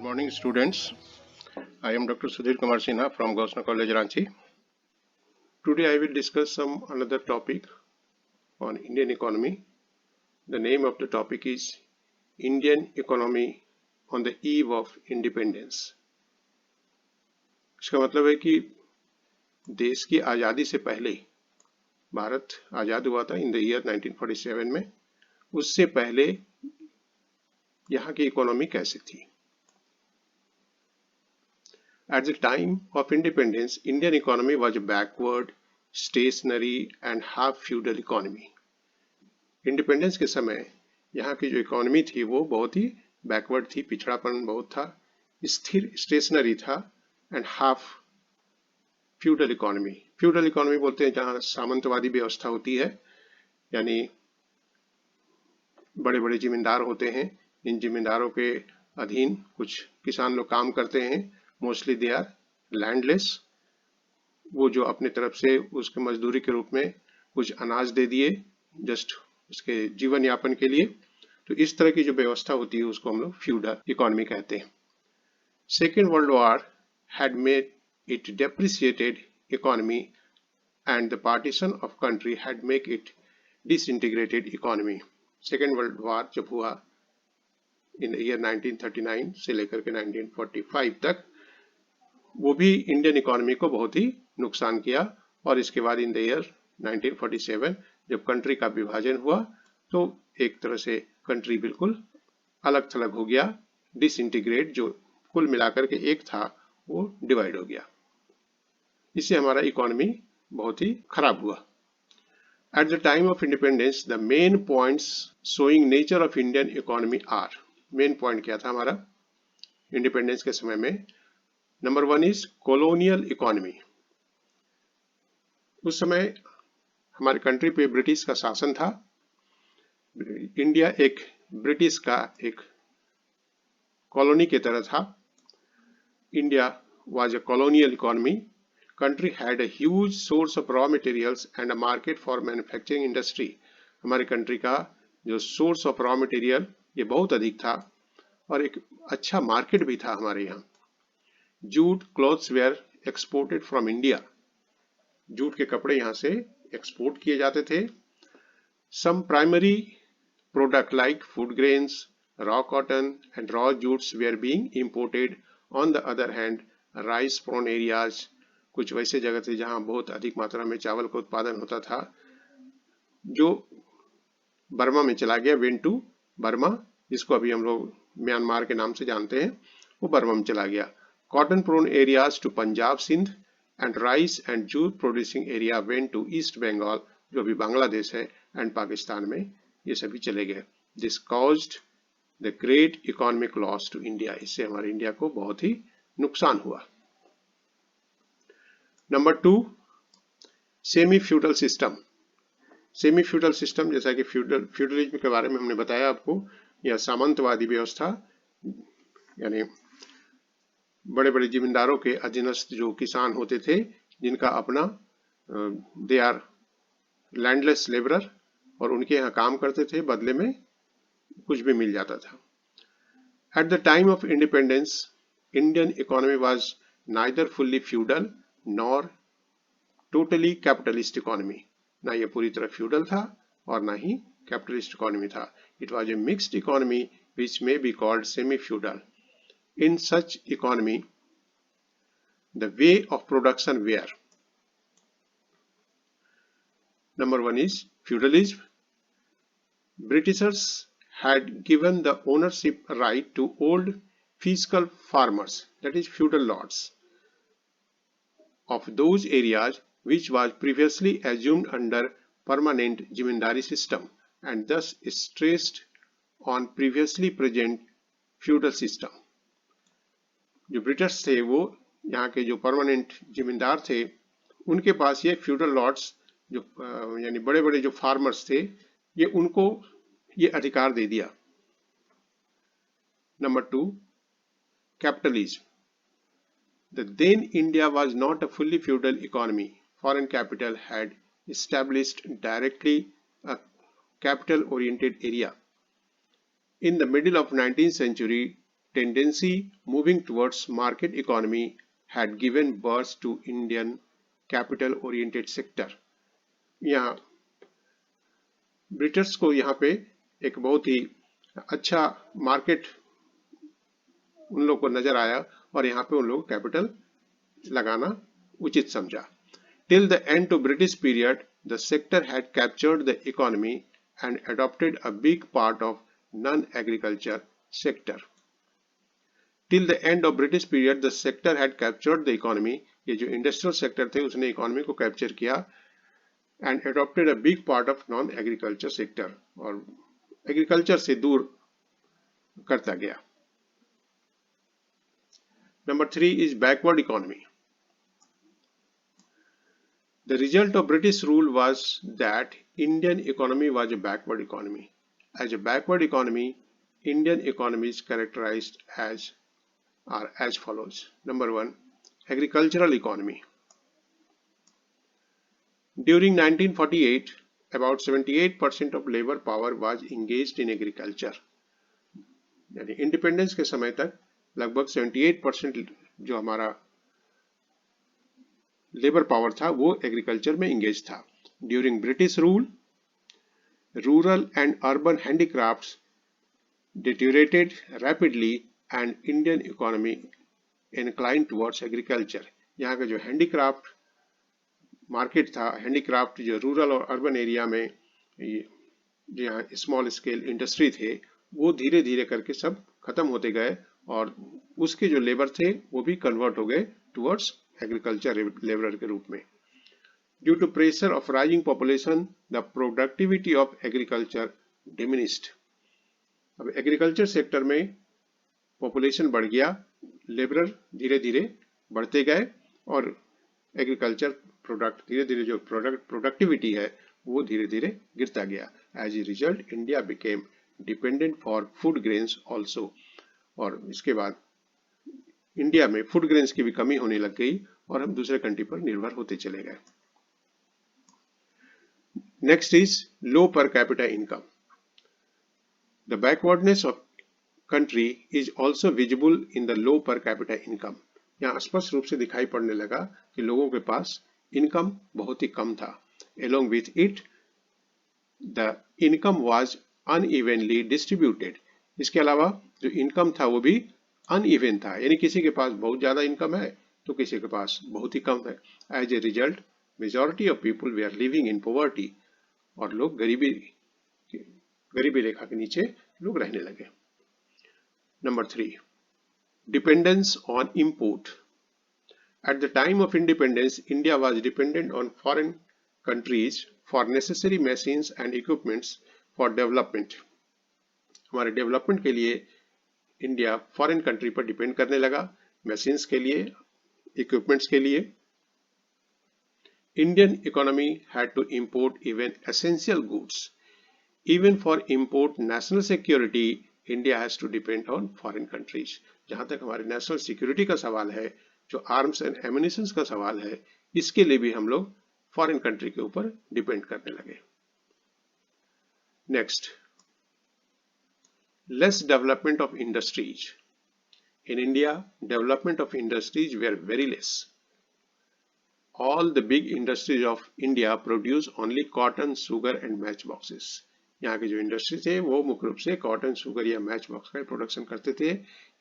morning, students. I am Dr. Sudhir Kumar Sinha from Gosna College, Ranchi. Today I will discuss some another topic on Indian economy. The name of the topic is Indian economy on the eve of independence. इसका मतलब है कि देश की आज़ादी से पहले भारत आज़ाद हुआ था इन द ईयर 1947 में। उससे पहले यहाँ की इकोनॉमी कैसी थी। At the time of independence, Indian economy was a backward, stationary and half feudal economy. Independence के समय यहाँ की जो इकोनॉमी थी वो बहुत ही बैकवर्ड थी, पिछड़ापन बहुत था, स्थिर स्टेशनरी था and half feudal economy. Feudal economy बोलते हैं जहाँ सामंतवादी व्यवस्था होती है, यानी बड़े बड़े जिम्मेदार होते हैं, इन जिम्मेदारों के अधीन कुछ किसान लोग काम करते हैं। Mostly they are landless. वो जो अपने तरफ से उसके मजदूरी के रूप में कुछ अनाज दे दिए जस्ट उसके जीवन यापन के लिए। तो इस तरह की जो व्यवस्था होती है उसको हम लोग फ्यूडल इकोनॉमी कहते हैं। Second world war had made it depreciated economy and the partition of country had make it disintegrated economy. Second world war जब हुआ इन ईयर 1939 से लेकर के 1945 तक, वो भी इंडियन इकोनॉमी को बहुत ही नुकसान किया। और इसके बाद इन द ईयर 1947 जब कंट्री का विभाजन हुआ तो एक तरह से कंट्री बिल्कुल अलग थलग हो गया, डिसइंटीग्रेट, जो कुल मिलाकर के एक था वो डिवाइड हो गया। इससे हमारा इकोनॉमी बहुत ही खराब हुआ। At the time of independence the main points showing nature of Indian economy are. Main point क्या था हमारा इंडिपेंडेंस के समय में? Number one is colonial economy. उस समय हमारे कंट्री पे ब्रिटिश का शासन था। इंडिया एक ब्रिटिश का एक कॉलोनी की तरह था। India was a colonial economy. Country had a huge source of raw materials and a market for manufacturing industry. हमारे कंट्री का जो सोर्स ऑफ रॉ मटेरियल ये बहुत अधिक था और एक अच्छा मार्केट भी था हमारे यहाँ। Jute cloths were exported from India. Jute के कपड़े यहाँ से एक्सपोर्ट किए जाते थे। Some primary product like food grains, raw cotton and raw jutes were being imported. On the other hand rice prone areas, कुछ वैसे जगह थे जहाँ बहुत अधिक मात्रा में चावल का उत्पादन होता था जो बर्मा में चला गया। वेंट टू बर्मा, जिसको अभी हम लोग म्यांमार के नाम से जानते हैं, वो बर्मा में चला गया। Cotton prone areas to Punjab, Sindh and rice and jute producing area went to East Bengal, जो अभी बांग्लादेश है, एंड पाकिस्तान में ये सभी चले गए। This caused the great economic loss to India. इससे हमारे इंडिया को बहुत ही नुकसान हुआ। Number two, semi feudal system. Semi feudal system, जैसा कि फ्यूडलिज्म के बारे में हमने बताया आपको, यह सामंतवादी व्यवस्था, यानी बड़े बड़े जिम्मेदारों के अधीनस्थ जो किसान होते थे, जिनका अपना दे आर लैंडलेस लेबरर, और उनके यहाँ काम करते थे, बदले में कुछ भी मिल जाता था। Eight the time of independence Indian economy was neither fully feudal nor totally capitalist economy. ना ये पूरी तरह फ्यूडल था और ना ही कैपिटलिस्ट इकोनॉमी था। It was a mixed economy which may be called semi feudal. In such economy, the way of production were: number one is feudalism. Britishers had given the ownership right to old fiscal farmers, that is feudal lords, of those areas which was previously assumed under permanent jimindari system, and thus stressed on previously present feudal system. जो British थे वो यहाँ के जो permanent जिम्मेदार थे, उनके पास ये फ्यूडल लॉर्ड्स, जो यानी बड़े बड़े जो फार्मर्स थे, ये उनको ये अधिकार दे दिया। Number two, capitalism. The then India was not a fully feudal economy. Foreign capital had established directly a capital oriented area. In the middle of 19th century, tendency moving towards market economy had given birth to Indian capital oriented sector. यहाँ British को यहाँ पे एक बहुत ही अच्छा market उन लोग को नजर आया और यहाँ पे उन लोग कैपिटल लगाना उचित समझा. Till the end of British period, the sector had captured the economy and adopted a big part of non-agriculture sector. Till the end of British period, the sector had captured the economy. ये जो industrial sector थे उसने economy को capture किया and adopted a big part of non-agriculture sector और agriculture से दूर करता गया. Number 3 is backward economy. The result of British rule was that Indian economy was a backward economy. As a backward economy, Indian economy is characterized as follows. Number 1, agricultural economy. During 1948, about 78% of labor power was engaged in agriculture. यानी independence के समय तक लगभग 78% जो हमारा labour power था वो agriculture में इंगेज था. During British rule, rural and urban handicrafts deteriorated rapidly and Indian economy incline towards agriculture. यहाँ का जो हैंडीक्राफ्ट मार्केट था, हैंडीक्राफ्ट जो रूरल और अर्बन एरिया में जो यहाँ स्मॉल स्केल इंडस्ट्री थे वो धीरे धीरे करके सब खत्म होते गए और उसके जो लेबर थे वो भी कन्वर्ट हो गए टुवर्ड्स एग्रीकल्चर लेबर के रूप में. Due to pressure of rising population the productivity of agriculture diminished. अब एग्रीकल्चर सेक्टर में पॉपुलेशन बढ़ गया, लेबर धीरे धीरे बढ़ते गए और एग्रीकल्चर प्रोडक्ट धीरे धीरे जो प्रोडक्टिविटी है वो धीरे धीरे गिरता गया. As a result India became dependent for food grains also. और इसके बाद इंडिया में फूड ग्रेन्स की भी कमी होने लग गई और हम दूसरे कंट्री पर निर्भर होते चले गए. Next is low per capita income. The backwardness of country is also visible in the low per capita income. यहाँ स्पष्ट रूप से दिखाई पड़ने लगा कि लोगों के पास इनकम बहुत ही कम था. Along with it, the income was unevenly distributed. इसके अलावा जो इनकम था वो भी अनइवन था, यानी किसी के पास बहुत ज्यादा इनकम है तो किसी के पास बहुत ही कम है. As a result majority of people they are living in poverty. और लोग गरीबी रेखा के नीचे लोग रहने लगे. Number 3, dependence on import. At the time of independence, India was dependent on foreign countries for necessary machines and equipments for development. हमारे डेवलपमेंट के लिए इंडिया फॉरेन कंट्री पर डिपेंड करने लगा, मशीन्स के लिए, इक्विपमेंट्स के लिए. Indian economy had to import even essential goods. Even for import national security, India has to depend on foreign countries. जहां तक हमारे नेशनल सिक्योरिटी का सवाल है, जो आर्म्स एंड एम्युनिशंस का सवाल है, इसके लिए भी हम लोग फॉरेन कंट्री के ऊपर डिपेंड करने लगे. Next, less development of industries. In India development of industries were very less. All the big industries of India produce only cotton, sugar and match boxes. यहाँ के जो इंडस्ट्री थे वो मुख्य रूप से कॉटन, शुगर या मैच बॉक्स का प्रोडक्शन करते थे.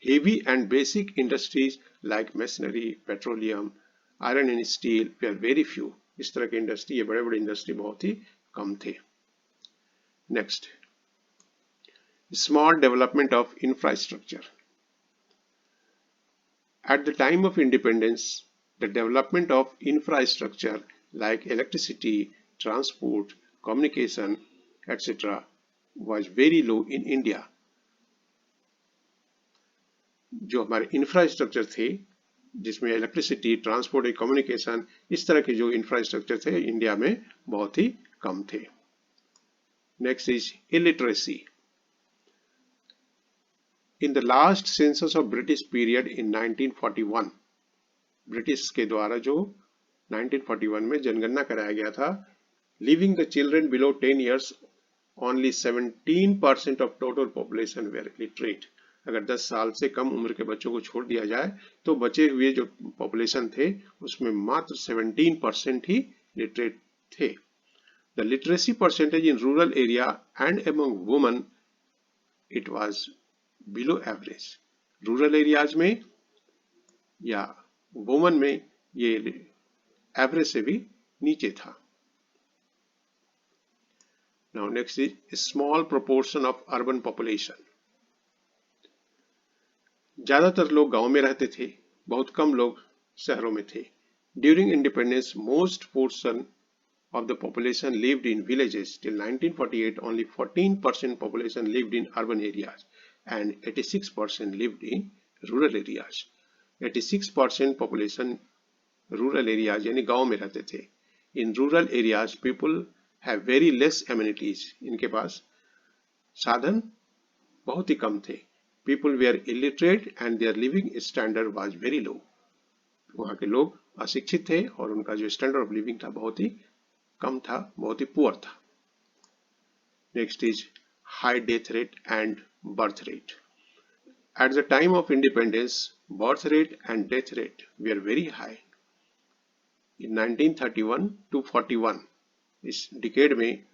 Heavy and basic industries like machinery, petroleum, iron and steel they are very few. इस तरह के इंडस्ट्री, ये बड़े बड़े इंडस्ट्री बहुत ही कम थे. Next, small development of infrastructure. Eight the time of independence the development of infrastructure like electricity, transport, communication etc. was very low in India. जो हमारे इंफ्रास्ट्रक्चर थे जिसमें इलेक्ट्रिसिटी, ट्रांसपोर्ट, कम्युनिकेशन, इस तरह के जो इंफ्रास्ट्रक्चर थे इंडिया में बहुत ही कम थे. Next is illiteracy. In the last census of British period in 1941, British के द्वारा जो 1941 में जनगणना कराया गया था, living the children below 10 years only 17% of total population were illiterate. अगर 10 साल से कम उम्र के बच्चों को छोड़ दिया जाए तो बचे हुए जो पॉपुलेशन थे उसमें मात्र 17% ही लिटरेट थे। The literacy percentage in rural area and among women it was below average. Rural areas में या वुमेन में ये एवरेज से भी नीचे था। Now next is a small proportion of urban population. ज्यादातर लोग गांव में रहते थे, बहुत कम लोग शहरों में थे। During independence, most portion of the population lived in villages. Till 1948, only 14% population lived in urban areas and 86% lived in rural areas. 86% population rural areas यानी गांव में रहते थे। In rural areas, people have very less amenities. इनके पास साधन बहुत ही कम थे। People were illiterate and their living standard was very low. वहाँ के लोग अशिक्षित थे और उनका जो स्टैंडर्ड ऑफ लिविंग था बहुत ही कम था, बहुत ही पुअर था। Next is high death rate and birth rate. Eight the time of independence birth rate and death rate were very high. In 1931 to 41 इस डिकेड में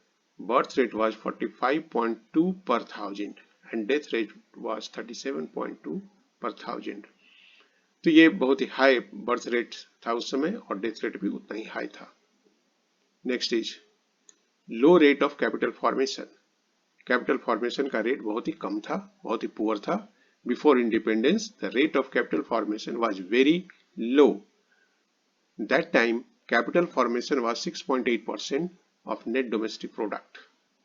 बर्थ रेट वाज 45.2 पर thousand and death rate was 37.2 पर thousand. तो ये बहुत ही high birth rate था उस समय और डेथ रेट भी उतना ही हाई था। Next is low rate of capital formation. Capital formation का रेट बहुत ही कम था, बहुत ही पुअर था। Before independence the rate of capital formation was very low. That time capital formation was 6.8% of net domestic product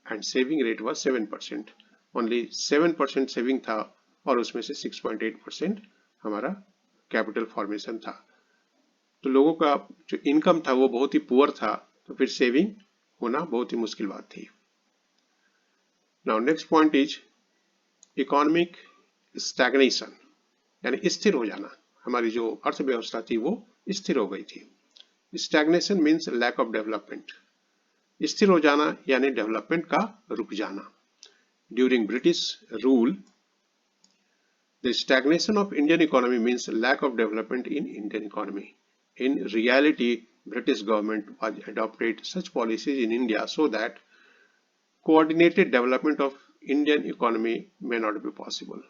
and saving rate was 7%. Only 7% saving था और उसमें से 6.8% हमारा कैपिटल फॉर्मेशन था। तो लोगों का जो इनकम था वो बहुत ही पुअर था, तो फिर सेविंग होना बहुत ही मुश्किल बात थी। Now next point is economic stagnation, यानी स्थिर हो जाना। हमारी जो अर्थव्यवस्था थी वो स्थिर हो गई थी। Stagnation means lack of development. स्थिर हो जाना यानी डेवलपमेंट का रुक जाना। During British rule the stagnation of Indian economy means lack of development in Indian economy. In reality British government was adopted such policies in India so that coordinated development of Indian economy may not be possible.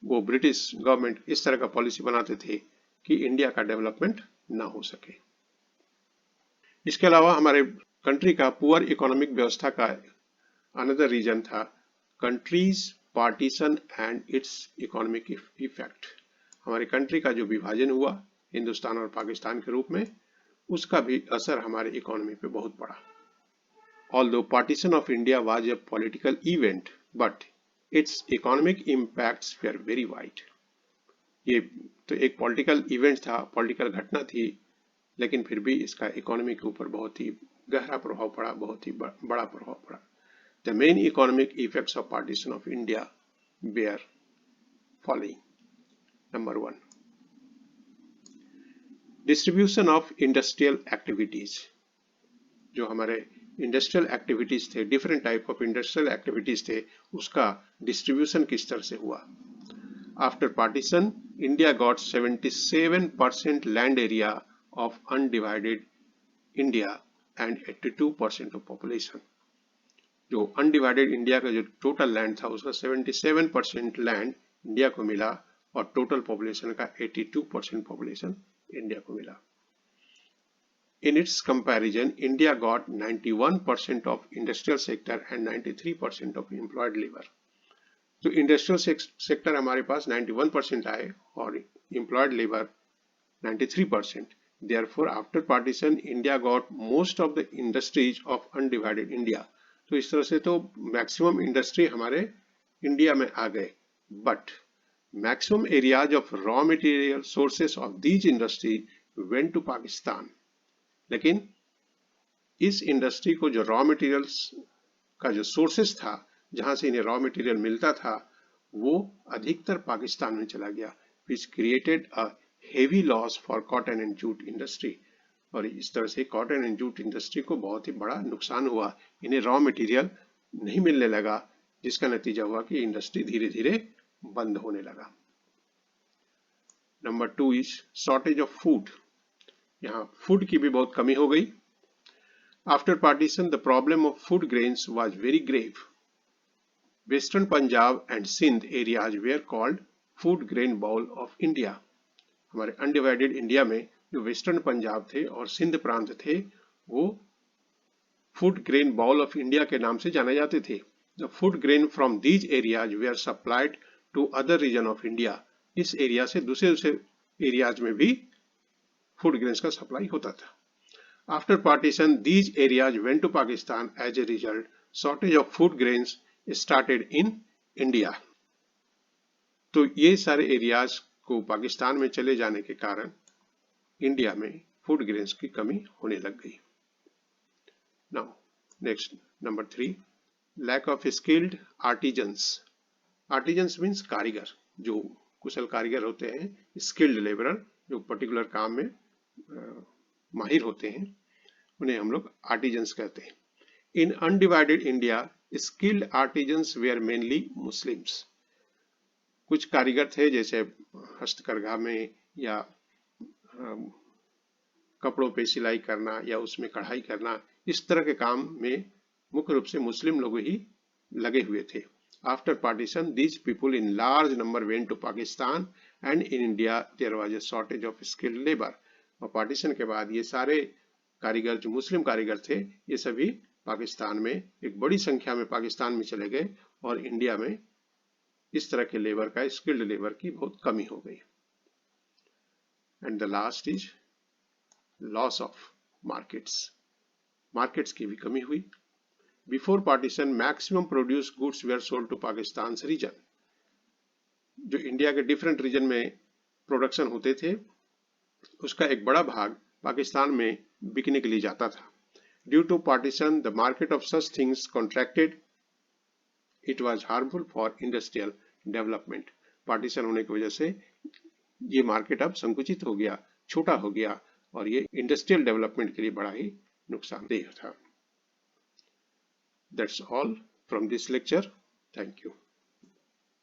वो British government इस तरह का policy बनाते थे कि India का development ना हो सके। इसके अलावा हमारे कंट्री का पुअर इकोनॉमिक व्यवस्था का अनदर रीजन था countries partition and it's economic effect. हमारे कंट्री का जो विभाजन हुआ हिंदुस्तान और पाकिस्तान के रूप में, उसका भी असर हमारे इकोनॉमी पे बहुत पड़ा। Although partition of India was a political event but it's economic impacts were very wide. ये तो एक पॉलिटिकल इवेंट था, पॉलिटिकल घटना थी, लेकिन फिर भी इसका इकोनॉमी के ऊपर बहुत ही गहरा प्रभाव पड़ा, बहुत ही बड़ा प्रभाव पड़ा। The main economic effects of partition of India were following. Number 1, distribution of industrial activities. जो हमारे इंडस्ट्रियल एक्टिविटीज थे, different type of industrial activities थे, उसका डिस्ट्रीब्यूशन किस तरह से हुआ। After partition India got 77% land area of undivided India and 82% of population। जो अनडिवाइडेड इंडिया का जो टोटल लैंड था उसका 77% लैंड इंडिया को मिला और टोटल पॉपुलेशन का 82% पॉपुलेशन इंडिया को मिला। In its comparison, India got 91% of industrial sector and 93% of employed labor। तो इंडस्ट्रियल सेक्टर हमारे पास 91% आए और employed labour 93%। Therefore, after partition, India got most of the industries of undivided India। तो इस तरह से तो मैक्सिमम इंडस्ट्री हमारे इंडिया में आ गए, but maximum areas of raw material sources of these industry went to Pakistan. लेकिन इस इंडस्ट्री को जो रॉ मटेरियल्स का जो सोर्सेस था, जहां से इन्हें रॉ मटेरियल मिलता था, वो अधिकतर पाकिस्तान में चला गया, which created a heavy loss for cotton and jute industry। और इस तरह से कॉटन एंड जूट इंडस्ट्री को बहुत ही बड़ा नुकसान हुआ। इन्हें रॉ मटेरियल नहीं मिलने लगा, जिसका नतीजा हुआ कि इंडस्ट्री धीरे धीरे बंद होने लगा। Number 2 is shortage of food. यहाँ फूड की भी बहुत कमी हो गई। After partition the problem of food grains was very grave. Western Punjab and Sindh areas were called food grain bowl of India. हमारे अनडिवाइडेड इंडिया में जो वेस्टर्न पंजाब थे और सिंध प्रांत थे वो food grain bowl of India के नाम से जाने जाते थे। The food grain from these areas were supplied to other region of India. इस एरिया से दूसरे एरियाज में भी फूड ग्रेन्स का सप्लाई होता था। After partition these areas went to Pakistan. As a result shortage of food grains started in India. तो ये सारे एरियाज को पाकिस्तान में चले जाने के कारण इंडिया में फूड ग्रेन्स की कमी होने लग गई। Now next number 3, lack of skilled artisans. Artisans means कारीगर, जो कुशल कारीगर होते हैं, स्किल्ड लेबरर जो पर्टिकुलर काम में माहिर होते हैं, उन्हें हम लोग आर्टिजन्स कहते हैं। In undivided India skilled artisans were mainly Muslims. कुछ कारीगर थे जैसे हस्तकरघा में या कपड़ों पे सिलाई करना या उसमें कढ़ाई करना, इस तरह के काम में मुख्य रूप से मुस्लिम लोग ही लगे हुए थे। After partition these people in large number went to Pakistan and in India there was a shortage of skilled labour. और पार्टीशन के बाद ये सारे कारीगर जो मुस्लिम कारीगर थे ये सभी पाकिस्तान में एक बड़ी संख्या में पाकिस्तान में चले गए और इंडिया में इस तरह के लेबर का, स्किल्ड लेबर की बहुत कमी हो गई। And the last is loss of markets. Markets की भी कमी हुई। Before partition maximum produce goods were sold to Pakistan region. जो इंडिया के डिफरेंट रीजन में प्रोडक्शन होते थे उसका एक बड़ा भाग पाकिस्तान में बिकने के लिए जाता था। Due to partition the market of such things contracted. It was harmful for industrial development. Partition होने की वजह से ये मार्केट अब संकुचित हो गया, छोटा हो गया और ये इंडस्ट्रियल डेवलपमेंट के लिए बड़ा ही नुकसानदेह था। That's all from this lecture. Thank you.